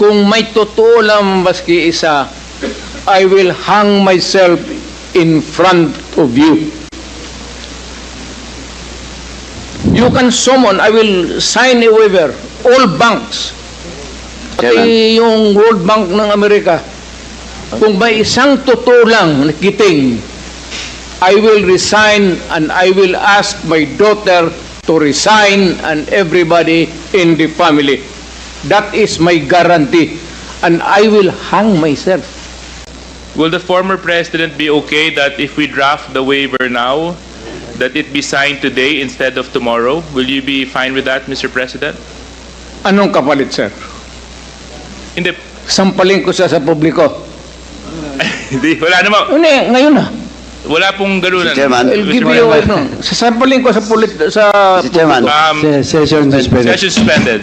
Kung may totoo lang maski isa, I will hang myself in front of you. You can summon, I will sign a waiver, all banks, pati yung World Bank ng Amerika. Kung may isang totoo lang nakiting, I will resign and I will ask my daughter to resign and everybody in the family. That is my guarantee. And I will hang myself. Will the former president be okay that if we draft the waiver now, that it be signed today instead of tomorrow? Will you be fine with that, Mr. President? Anong kapalit, sir? Hindi. Sampalin ko siya sa publiko. Hindi, wala naman. Hindi, ngayon na. Wala pong galunan. Mr. Chairman. I'll give you a, no. Sasampalin ko sa Mr. Chairman. Session suspended. Session suspended.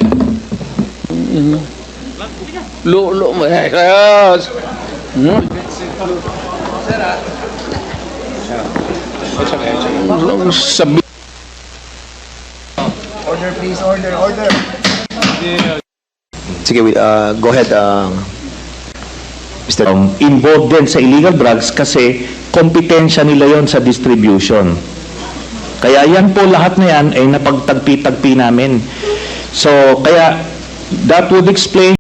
Sabi. Order, please. Order. Sige, go ahead, Mr. Involved din sa illegal drugs kasi kompetensya nila yon sa distribution. Kaya yan po lahat na yan ay napagtagpi-tagpi namin. So, kaya that would explain